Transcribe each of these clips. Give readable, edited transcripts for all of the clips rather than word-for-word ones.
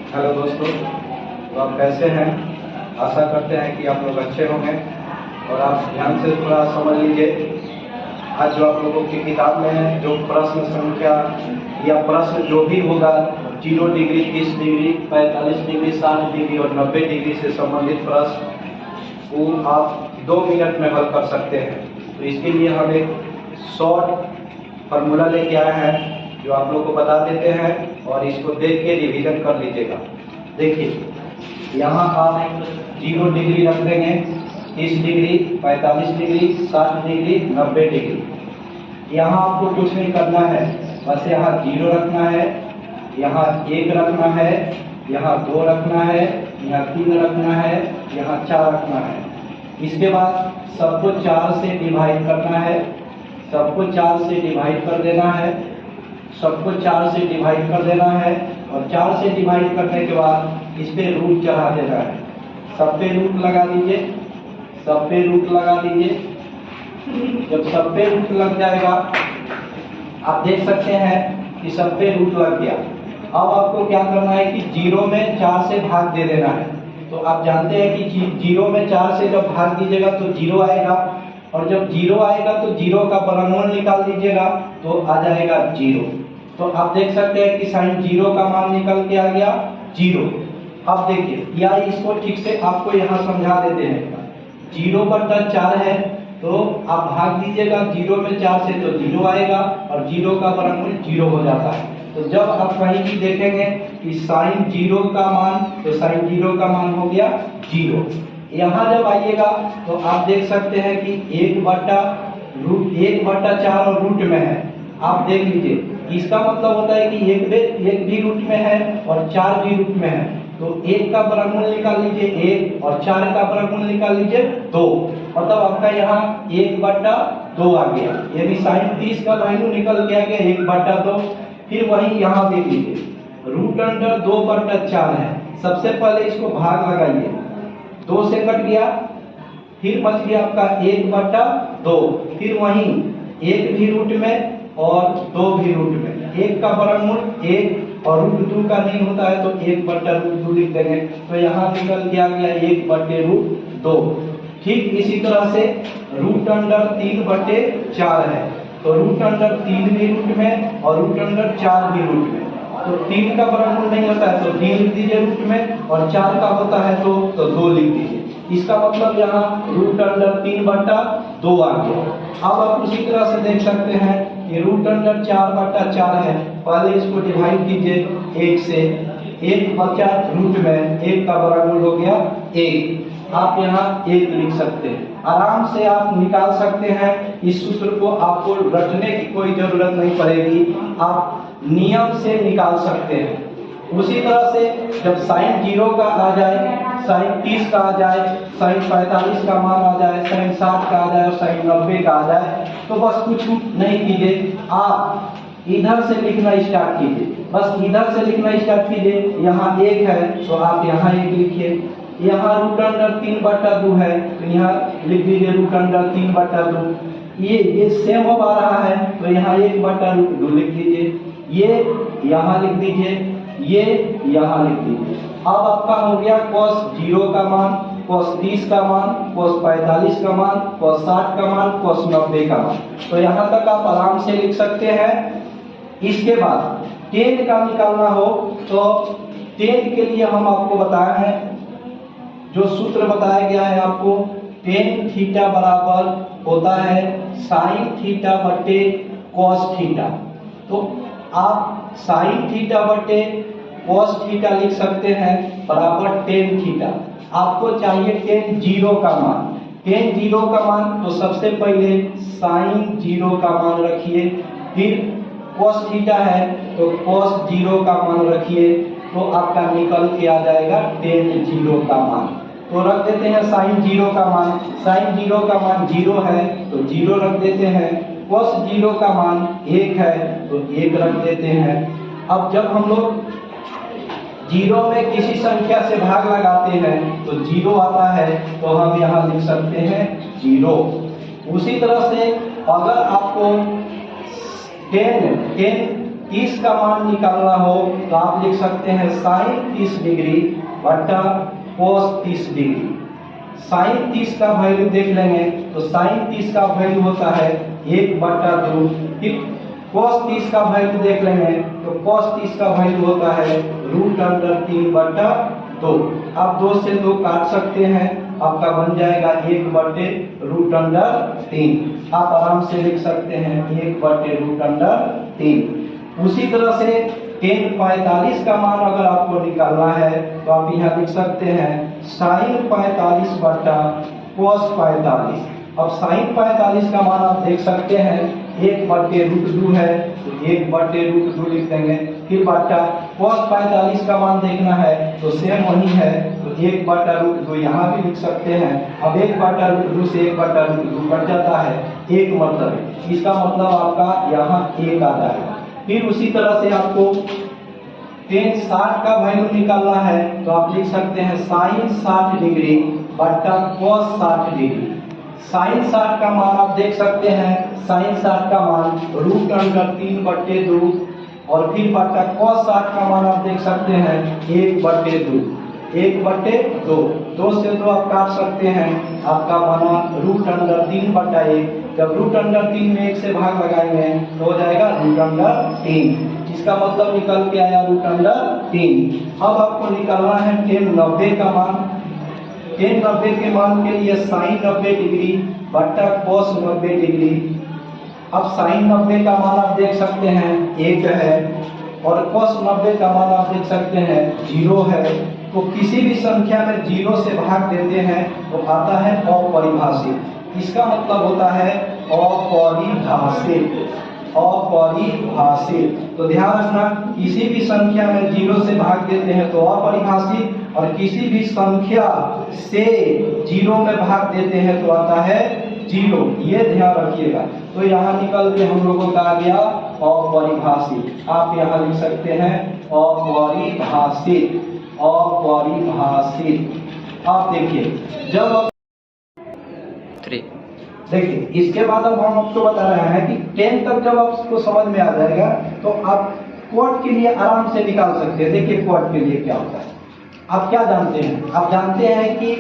Hello दोस्तों, तो आप कैसे हैं? आशा करते हैं कि आप लोग अच्छे होंगे और आप ध्यान से थोड़ा समझ लीजिए। आज जो आप लोगों की किताब में जो प्रश्न संख्या या प्रश्न जो भी होगा 0 डिग्री, 30 डिग्री, 45 डिग्री, 60 डिग्री और 90 डिग्री से संबंधित प्रश्न वो आप 2 मिनट में हल कर सकते हैं। तो इसके लिए हम एक शॉर्ट फार्मूला लेके आए हैं जो आप लोग को बता देते हैं और इसको देख के रिवीजन कर लीजिएगा। देखिए, यहाँ आप 0 डिग्री रख देंगे, 30 डिग्री, 45 डिग्री, 60 डिग्री, 90 डिग्री। यहाँ आपको कुछ नहीं करना है, बस यहाँ 0 रखना है, यहाँ 1 रखना है, यहाँ 2 रखना है, यहाँ 3 रखना है, यहाँ 4 रखना है। इसके बाद सबको 4 से डिवाइड करना है, सबको 4 से डिवाइड कर देना है, सबको 4 से डिवाइड कर देना है और 4 से डिवाइड करने के बाद इस पे रूट चढ़ा देना है। सब पे रूट लगा दीजिए, सब पे रूट लगा दीजिए। जब सब पे रूट लग जाएगा, आप देख सकते हैं कि सब पे रूट लग गया। अब आपको क्या करना है कि 0 में 4 से भाग दे देना है। तो आप जानते हैं कि 0 में 4 से जब भाग दीजिएगा तो 0 आएगा और जब 0 आएगा तो 0 का वर्गमूल निकाल दीजिएगा तो आ जाएगा 0। तो आप देख सकते हैं कि साइन 0 का मान निकल के आ गया 0। अब देखिए, या इसको ठीक से आपको यहाँ समझा देते हैं। 0/4 है तो आप भाग दीजिएगा 0 में 4 से तो 0 आएगा और 0 का वर्गमूल 0 हो जाता है। तो जब आप कहीं भी देखेंगे कि साइन 0 का मान, तो साइन 0 का मान हो गया 0। यहाँ जब आइएगा तो आप देख सकते हैं कि 1/4 और रूट में है। आप देख लीजिए, इसका मतलब होता है कि एक भी रूट में है और 4 भी रूट में है। तो 1 का वर्गमूल निकाल लीजिए 1 और 4 का वर्गमूल निकाल लीजिए 2। मतलब आपका यहाँ 1/2 आ गया। यानी साइन 30 का वैल्यू निकल के आ गया 1/2। फिर वही यहाँ देख लीजिए, √2/4 है। सबसे पहले इसको भाग लगाइए, 2 से कट गया, फिर बच गया आपका 1/2। फिर वहीं 1 भी रूट में और 2 भी रूट में। 1 का वर्गमूल 1 और √2 का नहीं होता है तो 1/√2 लिख देंगे। तो यहाँ निकल के आ गया 1/√2। ठीक इसी तरह से √3/4 है तो √3 भी रूट में और √4 भी रूट में। तो 3 का वर्गमूल नहीं होता है तो 3 लिख दीजिए रूट में और 4 का होता है तो 2 लिख दीजिए। इसका मतलब यहाँ √3/2 आ गया। अब आप उसी तरह से देख सकते हैं कि √4/4 है। पहले इसको डिवाइड कीजिए 1 से, 1 बचा रूट में, 1 का वर्गमूल हो गया 1। आप यहाँ 1 लिख सकते हैं। आराम से आप निकाल सकते हैं इस सूत्र को, आपको रटने की कोई जरूरत नहीं पड़ेगी, आप नियम से निकाल सकते हैं। उसी तरह से जब साइन 0 का आ जाए, साइन 30 का आ जाए, साइन 45 का मान आ जाए, साइन 60 का आ जाए और साइन 90 का आ जाए, तो बस कुछ नहीं कीजिए, आप इधर से लिखना स्टार्ट कीजिए। बस इधर से लिखना स्टार्ट कीजिए। यहाँ 1 है तो आप यहाँ 1 लिखिए। यहाँ √3/2 है तो यहाँ लिख दीजिए √3/2। ये सेम हो पा रहा है तो यहाँ 1/√2 लिख दीजिए। ये यहाँ लिख दीजिए, ये यहाँ लिख दीजिए। अब आपका हो गया cos 0 का मान, cos 30 का मान, cos 45 का मान, cos 60 का मान, cos 90 का मान। तो यहाँ तक आप आराम से लिख सकते हैं। इसके बाद tan का निकालना हो तो tan के लिए हम आपको बताए हैं, जो सूत्र बताया गया है आपको, tan थीटा बराबर होता है sin थीटा बटे cos थीटा। तो आप sin थीटा बटे cos थीटा लिख सकते हैं बराबर tan थीटा। आपको चाहिए tan 0 का मान। tan 0 का मान तो सबसे पहले sin 0 का मान रखिए, फिर cos थीटा है तो cos 0 का मान रखिए, तो आपका निकल के आ जाएगा tan 0 का मान। तो रख देते हैं sin 0 का मान। sin 0 का मान 0 है तो 0 रख देते हैं। cos 0 का मान 1 है तो 1 रख देते हैं। अब जब हम लोग 0 में किसी संख्या से भाग लगाते हैं तो 0 आता है तो हम यहाँ लिख सकते हैं 0। उसी तरह से अगर आपको 10 30 का मान निकालना हो तो आप लिख सकते हैं साइन 30 डिग्री बटा कोस 30 डिग्री। साइन 30 का वैल्यू देख लेंगे तो साइन 30 का वैल्यू होता है 1/2। फिर कोस 30 का वैल्यू देख लेंगे तो कोस 30 का वैल्यू होता है √3/2। आप 2 से 2 काट सकते हैं, आपका बन जाएगा 1/√3। आप आराम से लिख सकते हैं 1/√3। उसी तरह से tan 45 का मान अगर आपको निकालना है तो आप यहाँ लिख सकते हैं साइन 45 बटा कोस 45। अब साइन 45 का मान आप देख सकते हैं 1/√2 है तो 1/√2 लिख देंगे। फिर बटा कोस 45 का मान देखना है तो सेम वही है तो 1/√2 यहाँ भी लिख सकते हैं। अब 1/√2 से 1/√2 कट जाता है, एक मतलब इसका मतलब आपका यहाँ 1 आ जाएगा। फिर उसी तरह से आपको tan 60 का वैल्यू निकालना है तो आप लिख सकते हैं साइन 60 डिग्री बटा कोस 60 डिग्री। साइन 60 का मान आप देख सकते हैं, साइन 60 का मान √3/2 और फिर बटा कोस 60 का मान आप देख सकते हैं 1/2। 2 से 2 आप काट सकते हैं, आपका बना √3/1। जब √3 में 1 से भाग लगाएंगे तो हो जाएगा √3। इसका मतलब निकल के आया √3। अब आपको निकालना है tan 90 का मान। tan 90 के मान के लिए साइन 90 डिग्री बटा कोस 90 डिग्री। अब साइन 90 का मान आप देख सकते हैं 1 है और कोस 90 का मान आप देख सकते हैं 0 है। तो किसी भी संख्या में 0 से भाग देते हैं तो आता है अपरिभाषित। इसका मतलब होता है अपरिभाषित। तो ध्यान रखना, किसी भी संख्या में 0 से भाग देते हैं तो अपरिभाषित, और किसी भी संख्या से 0 में भाग देते हैं तो आता है 0। ये ध्यान रखिएगा। तो यहाँ निकल के हम लोगों का आ गया अपरिभाषित। आप यहाँ लिख सकते हैं अपरिभाषित। आप देखिए जब देखिए इसके बाद अब हम आपको बता रहे हैं कि 10 तक जब आपको समझ में आ जाएगा तो आप क्वाड के लिए आराम से निकाल सकते हैं। देखिए क्वाड के लिए क्या होता है, आप क्या जानते हैं? आप जानते हैं कि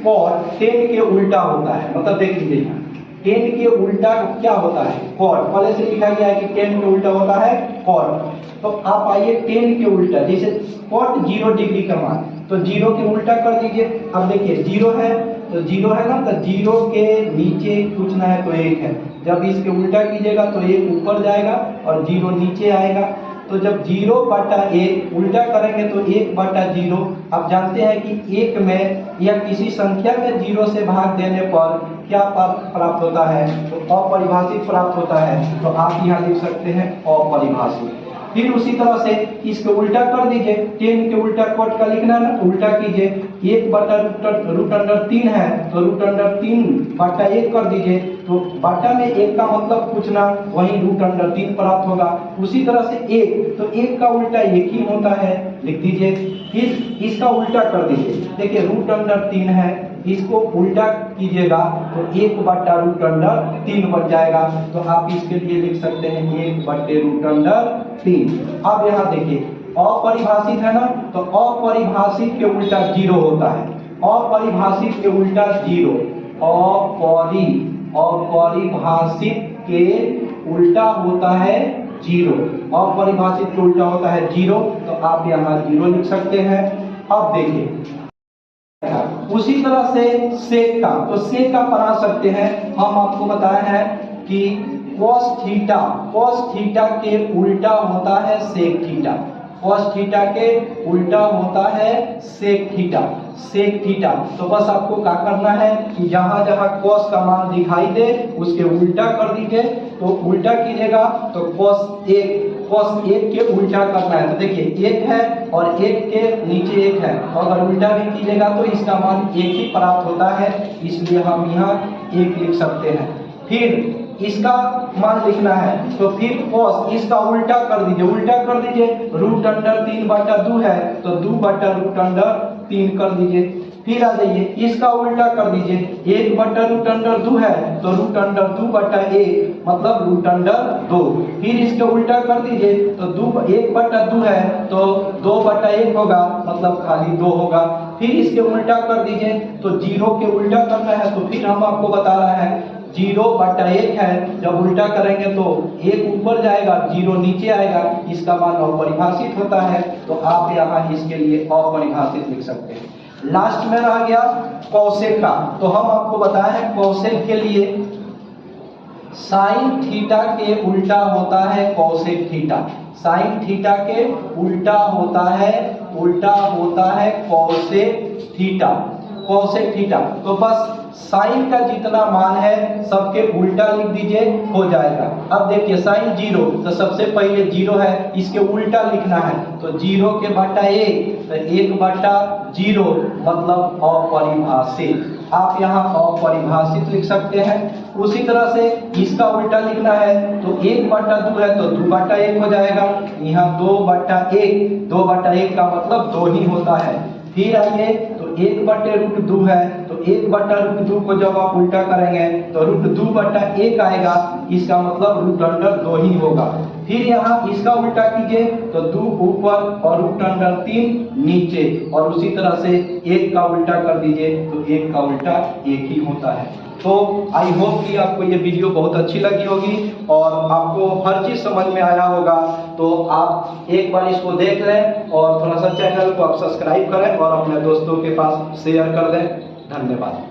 क्वाड 10 के उल्टा होता है। मतलब देख लीजिए 10 के उल्टा क्या होता है? क्वाड। पहले से लिखा गया है कि 10 के उल्टा होता है क्वाड। तो आप आइए 10 के उल्टा, जैसे क्वाड 0 डिग्री का मान, तो 0 के उल्टा कर दीजिए। अब देखिए 0 है तो 0 है ना, तो 0 के नीचे कुछ ना है तो 1 है। जब इसके उल्टा कीजिएगा तो 1 ऊपर जाएगा और 0 नीचे आएगा। तो जब 0/1 उल्टा करेंगे तो 1/0। आप जानते हैं कि 1 में या किसी संख्या में 0 से भाग देने पर क्या प्राप्त होता है? तो अपरिभाषित प्राप्त होता है। तो आप यहाँ लिख सकते हैं अपरिभाषित। फिर उसी तरह से इसको उल्टा कर दीजिए। 10 के उल्टा क्वाड का लिखना है ना, तो उल्टा कीजिए। 1/√3 है तो √3/1 कर दीजिए। तो बटा में 1 का मतलब कुछ ना, वही √3 प्राप्त होगा। उसी तरह से 1, तो 1 का उल्टा 1 ही होता है, लिख दीजिए। फिर इसका उल्टा कर दीजिए। देखिए √3 है, इसको उल्टा कीजिएगा तो 1/√3 बन जाएगा। तो आप इसके लिए लिख सकते हैं 1/√3। अब यहाँ देखिए अपरिभाषित है ना, तो अपरिभाषित के उल्टा 0 होता है। अपरिभाषित के उल्टा 0। अपरिभाषित के उल्टा होता है 0। अपरिभाषित के उल्टा होता है 0, तो आप यहाँ 0 लिख सकते हैं। अब देखिए उसी तरह से सेक का, तो सेक का बना सकते हैं। हम आपको बताया है कि cos थीटा के उल्टा होता है सेक थीटा। cos थीटा के उल्टा होता है सेक थीटा। तो बस आपको क्या करना है कि जहां जहां cos का मान दिखाई दे उसके उल्टा कर दीजिए। तो उल्टा कीजिएगा तो cos 1 के उल्टा करना है। तो देखिए 1 है और 1 के नीचे 1 है, अगर उल्टा भी कीजिएगा तो इसका मान 1 ही प्राप्त होता है, इसलिए हम यहाँ 1 लिख सकते हैं। फिर इसका मान लिखना है तो फिर cos इसका उल्टा कर दीजिए। √3/2 है तो 2/√3 कर दीजिए। फिर आ जाइए इसका उल्टा कर दीजिए। 1/√2 है तो √2/1 मतलब रूट अंडर 2। फिर इसके उल्टा कर दीजिए तो 1/2 है तो 2/1 होगा, मतलब खाली 2 होगा। फिर इसके उल्टा कर दीजिए तो 0 के उल्टा करना है, तो फिर हम आपको बता रहा है 0/1 है, जब उल्टा करेंगे तो 1 ऊपर जाएगा 0 नीचे आएगा, इसका मान अपरिभाषित होता है। तो आप यहाँ इसके लिए अपरिभाषित लिख सकते हैं। लास्ट में रह गया कौसेक का, तो हम आपको बताए हैं कौसेक के लिए साइन थीटा के उल्टा होता है कौसेक थीटा। साइन थीटा के उल्टा होता है कौसेक थीटा। कौसेक थीटा तो बस साइन का जितना मान है सबके उल्टा लिख दीजिए, हो जाएगा। अब देखिए साइन 0 तो सबसे पहले 0 है, इसके उल्टा लिखना है तो 0 के बटा 1 तो 1/0 मतलब अपरिभाषित। आप यहाँ अपरिभाषित लिख सकते हैं। उसी तरह से इसका उल्टा लिखना है तो 1/2 है तो 2/1 हो जाएगा। यहाँ 2/1 का मतलब 2 ही होता है। फिर आइए तो 1/√2 है तो 1/√2 को जब आप उल्टा करेंगे तो √2/1 आएगा, इसका मतलब रूट अंडर 2 ही होगा। फिर यहाँ इसका उल्टा कीजिए तो 2 ऊपर और रूट अंडर 3 नीचे, और उसी तरह से 1 का उल्टा कर दीजिए तो 1 का उल्टा 1 ही होता है। तो आई होप कि आपको ये वीडियो बहुत अच्छी लगी होगी और आपको हर चीज समझ में आया होगा। तो आप एक बार इसको देख लें और थोड़ा सा चैनल को आप सब्सक्राइब करें और अपने दोस्तों के पास शेयर कर दें। धन्यवाद।